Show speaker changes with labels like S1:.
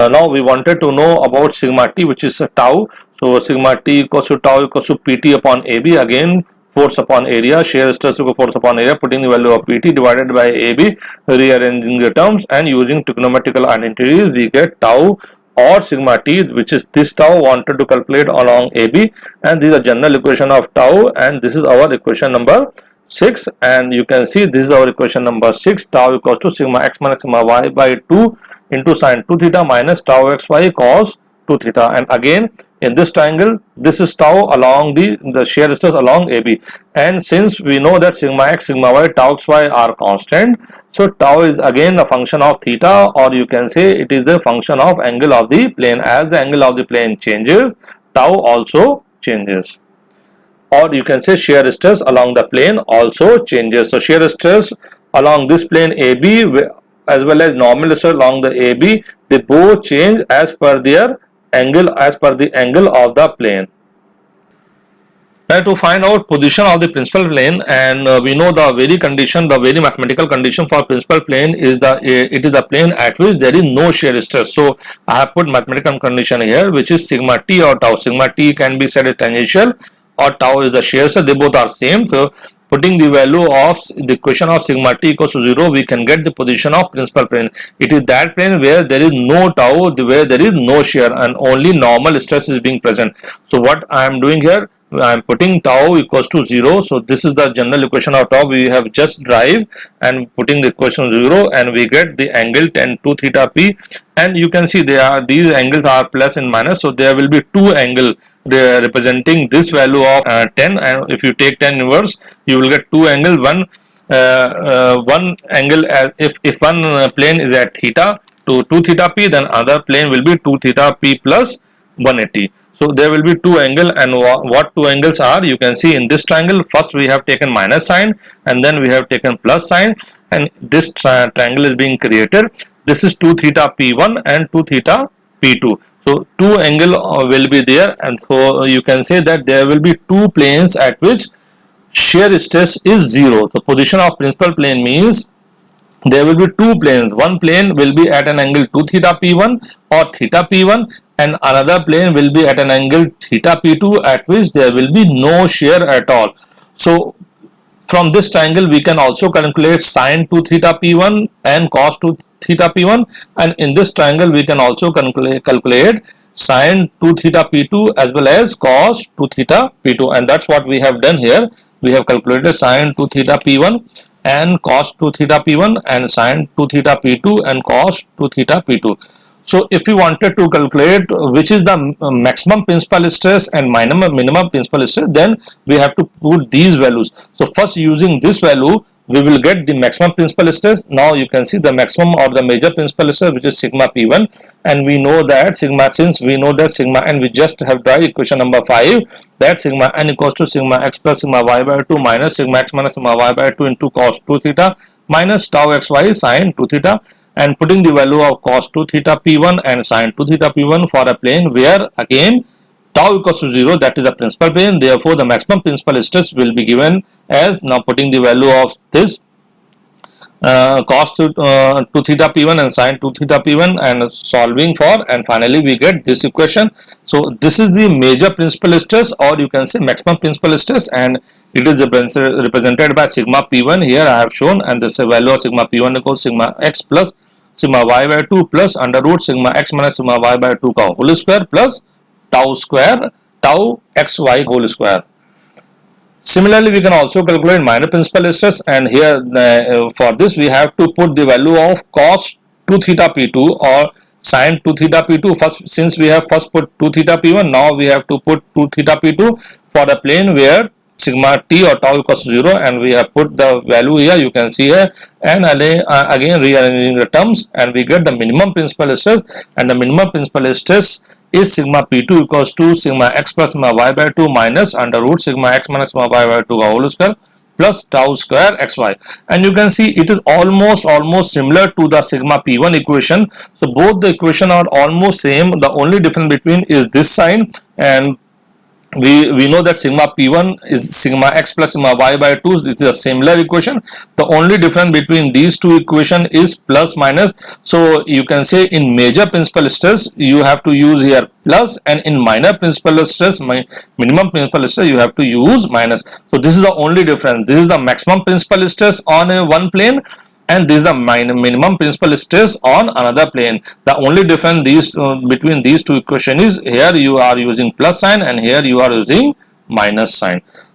S1: Now we wanted to know about sigma t, which is tau. So sigma t equals to tau equals to pt upon AB. Again, force upon area, shear stress equal force upon area, putting the value of pt divided by AB, rearranging the terms and using trigonometrical identities, we get tau or sigma t, which is this tau wanted to calculate along AB, and this is a general equation of tau, and this is our equation number 6. And you can see this is our equation number 6. Tau equals to sigma x minus sigma y by 2 into sine 2 theta minus tau xy cos 2 theta. And again, in this triangle, this is tau along the shear stress along AB, and since we know that sigma x, sigma y, tau xy are constant, so tau is again a function of theta, or you can say it is the function of angle of the plane. As the angle of the plane changes, tau also changes, or you can say shear stress along the plane also changes. So shear stress along this plane AB as well as normal stress along the AB, they both change as per their angle, as per the angle of the plane. Now to find out position of the principal plane, and we know the very condition, the very mathematical condition for principal plane is it is the plane at which there is no shear stress. So I have put mathematical condition here, which is sigma t or tau. Sigma t can be said as tangential, or tau is the shear stress. They both are same. So putting the value of the equation of sigma t equals to 0, we can get the position of principal plane. It is that plane where there is no tau, where there is no shear, and only normal stress is being present. So what I am doing here, I am putting tau equals to 0. So this is the general equation of tau. We have just derived and putting the equation 0, and we get the angle tan 2 theta p. And you can see these angles are plus and minus. So there will be two angles representing this value of 10, and if you take 10 inverse, you will get two angles. One angle, as if one plane is at theta to 2 theta p, then other plane will be 2 theta p plus 180. So there will be two angles, and what two angles are, you can see in this triangle. First we have taken minus sign, and then we have taken plus sign, and this triangle is being created. This is 2 theta p1 and 2 theta p2. So two angle will be there, and so you can say that there will be two planes at which shear stress is 0. The position of principal plane means there will be two planes. One plane will be at an angle 2 theta p1 or theta p1, and another plane will be at an angle theta p2 at which there will be no shear at all. So from this triangle we can also calculate sine 2 theta p1 and cos 2 theta p1, and in this triangle we can also calculate sine 2 theta p2 as well as cos 2 theta p2, and that's what we have done here. We have calculated sine 2 theta p1 and cos 2 theta p1 and sine 2 theta p2 and cos 2 theta p2. So if we wanted to calculate which is the maximum principal stress and minimum principal stress, then we have to put these values. So first, using this value, we will get the maximum principal stress. Now you can see the maximum or the major principal stress, which is sigma p1, and we know that sigma, since we know that sigma n, we just have derived equation number 5, that sigma n equals to sigma x plus sigma y by 2 minus sigma x minus sigma y by 2 into cos 2 theta minus tau xy sine 2 theta, and putting the value of cos 2 theta p1 and sine 2 theta p1 for a plane where again tau equals to 0, that is the principal plane. Therefore the maximum principal stress will be given as, now putting the value of this cos 2 theta p1 and sine 2 theta p1 and solving for, and finally we get this equation. So this is the major principal stress, or you can say maximum principal stress, and it is represented by sigma p1 here I have shown, and this value of sigma p1 equals sigma x plus sigma y by 2 plus under root sigma x minus sigma y by 2 का whole square plus tau square tau xy whole square. Similarly, we can also calculate minor principal stress, and here for this we have to put the value of cos 2 theta p2 or sine 2 theta p2. First, since we have first put 2 theta p1, now we have to put 2 theta p2 for the plane where sigma t or tau equals to 0, and we have put the value here, you can see here, and again rearranging the terms, and we get the minimum principal stress, and the minimum principal stress is sigma p2 equals to sigma x plus sigma y by 2 minus under root sigma x minus sigma y by 2 whole square plus tau square xy, and you can see it is almost similar to the sigma p1 equation. So both the equation are almost same. The only difference between is this sign, and we know that sigma p1 is sigma x plus sigma y by 2. This is a similar equation. The only difference between these two equation is plus minus. So you can say in major principal stress you have to use here plus, and in minor principal stress, minimum principal stress, you have to use minus. So this is the only difference. This is the maximum principal stress on a one plane, and this is the minimum principal stress on another plane. The only difference between these two equations is here you are using plus sign and here you are using minus sign.